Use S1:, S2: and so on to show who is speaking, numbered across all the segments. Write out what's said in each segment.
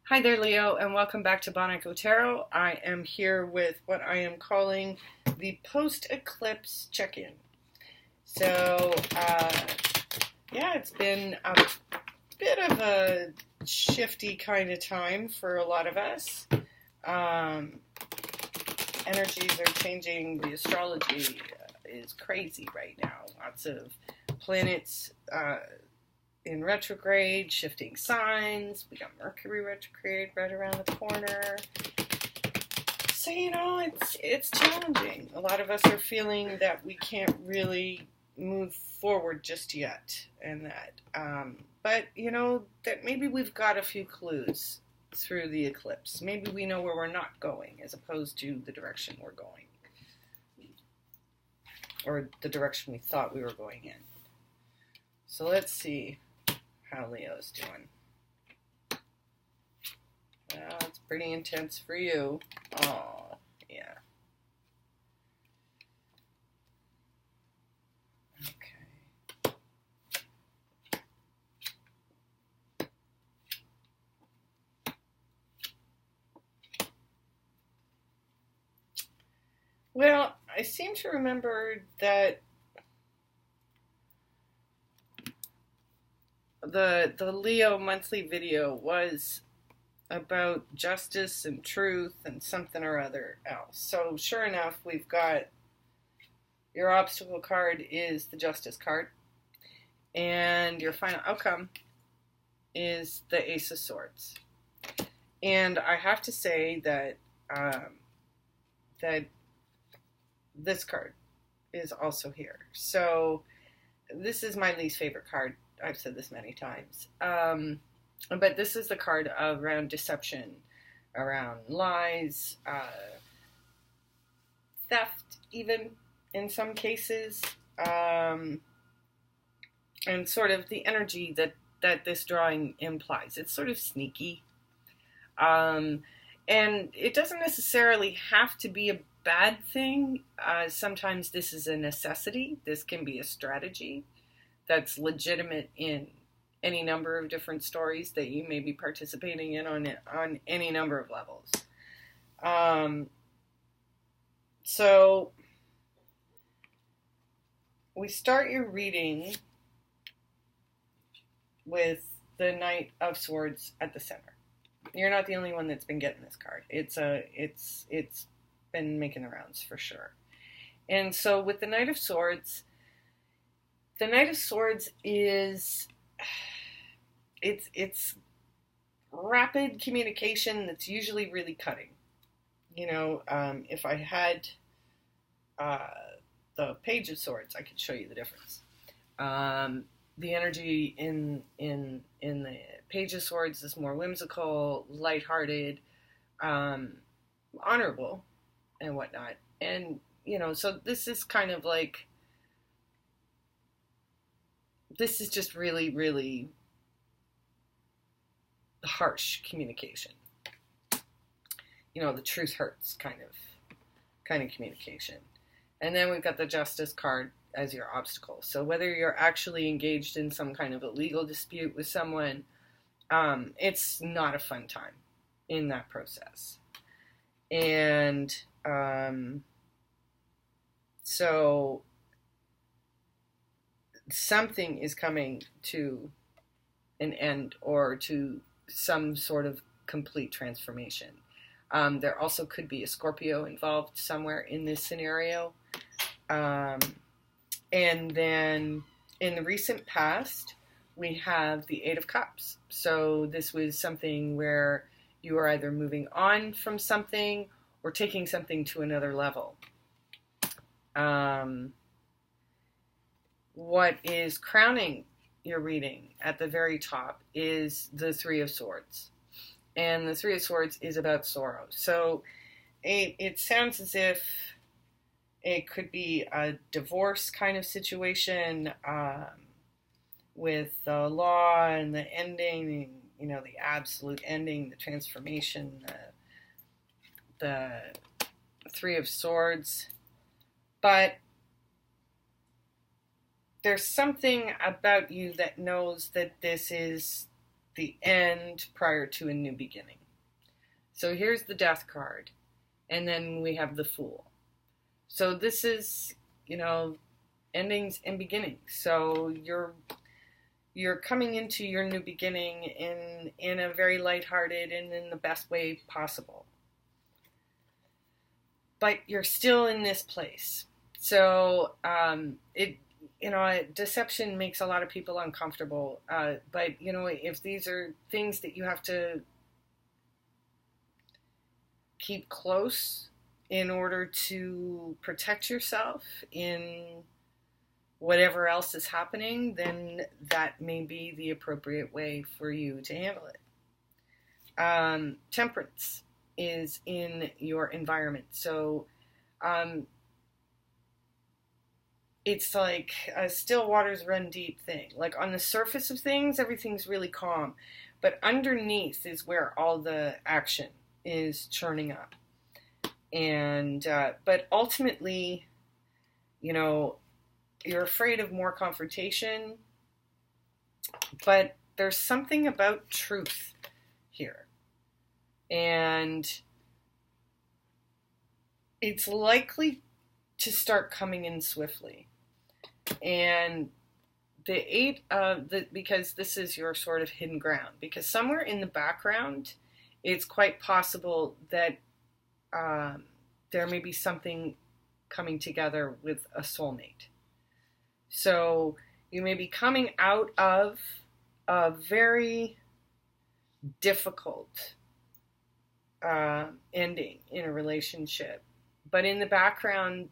S1: Hi there, Leo, and welcome back to Bonico Tarot. I am here with what I am calling the post-eclipse check-in. So, yeah, it's been a bit of a shifty kind of time for a lot of us. Energies are changing. The astrology is crazy right now. Lots of planets in retrograde, shifting signs. We got Mercury retrograde right around the corner. So, it's challenging. A lot of us are feeling that we can't really move forward just yet. And that, but, that maybe we've got a few clues through the eclipse. Maybe we know where we're not going as opposed to the direction we're going. Or the direction we thought we were going in. So let's see how Leo's doing. Well, it's pretty intense for you. Oh, yeah. Okay. Well, I seem to remember that the Leo monthly video was about justice and truth and something or other else. So sure enough, we've got your obstacle card is the justice card, and your final outcome is the Ace of Swords. And I have to say that that this card is also here. So this is my least favorite card. I've said this many times. But this is the card around deception, around lies, theft even in some cases, and sort of the energy that this drawing implies. It's sort of sneaky. And it doesn't necessarily have to be a bad thing. Sometimes this is a necessity. This can be a strategy that's legitimate in any number of different stories that you may be participating in on any number of levels. So we start your reading with the Knight of Swords at the center. You're not the only one that's been getting this card. It's been making the rounds for sure. And so with the Knight of Swords is it's rapid communication that's usually really cutting. If I had the Page of Swords, I could show you the difference. The energy in the Page of Swords is more whimsical, lighthearted, honorable, and whatnot. And so this is kind of like, this is just really, really harsh communication. The truth hurts kind of communication. And then we've got the Justice card as your obstacle. So whether you're actually engaged in some kind of a legal dispute with someone, it's not a fun time in that process. And so something is coming to an end or to some sort of complete transformation. There also could be a Scorpio involved somewhere in this scenario. And then in the recent past, we have the Eight of Cups. So this was something where you are either moving on from something or taking something to another level. What is crowning your reading at the very top is the Three of Swords. And the Three of Swords is about sorrow. So it sounds as if it could be a divorce kind of situation, with the law and the ending, the absolute ending, the transformation, the Three of Swords. But there's something about you that knows that this is the end prior to a new beginning. So here's the Death card, and then we have the Fool. So this is, endings and beginnings. So you're coming into your new beginning in a very lighthearted and in the best way possible. But you're still in this place. So deception makes a lot of people uncomfortable. But if these are things that you have to keep close in order to protect yourself in whatever else is happening, then that may be the appropriate way for you to handle it. Temperance is in your environment. So it's like a still waters run deep thing. Like on the surface of things, everything's really calm. But underneath is where all the action is churning up. And but ultimately, you're afraid of more confrontation, but there's something about truth here. And it's likely to start coming in swiftly. And the because this is your sort of hidden ground, because somewhere in the background, it's quite possible that there may be something coming together with a soulmate. So you may be coming out of a very difficult ending in a relationship. But in the background,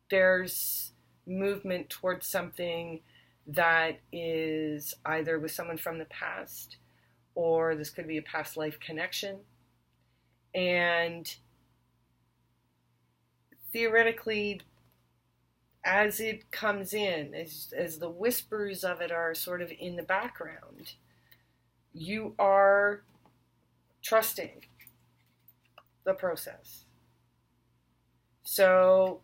S1: there's movement towards something that is either with someone from the past, or this could be a past life connection. And theoretically, as it comes in, as the whispers of it are sort of in the background, you are trusting the process. So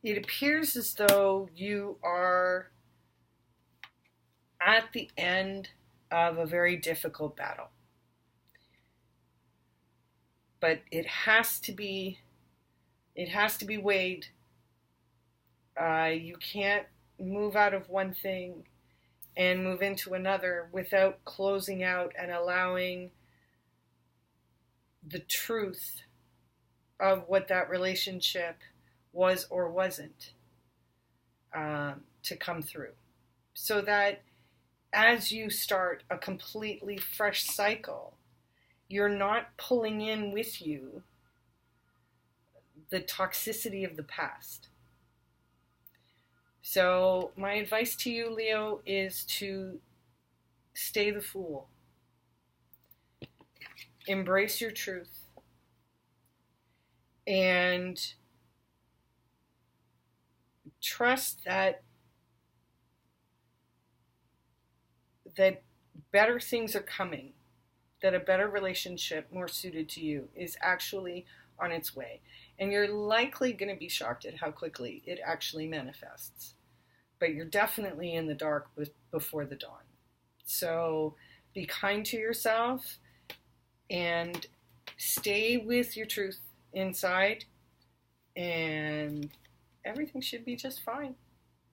S1: it appears as though you are at the end of a very difficult battle. But it has to be weighed. You can't move out of one thing and move into another without closing out and allowing the truth of what that relationship was or wasn't to come through. So that as you start a completely fresh cycle, you're not pulling in with you the toxicity of the past. So my advice to you, Leo, is to stay the Fool. Embrace your truth. And trust that better things are coming, that a better relationship more suited to you is actually on its way. And you're likely going to be shocked at how quickly it actually manifests. But you're definitely in the dark before the dawn. So be kind to yourself and stay with your truth inside, and everything should be just fine.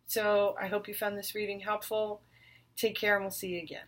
S1: So I hope you found this reading helpful. Take care, and we'll see you again.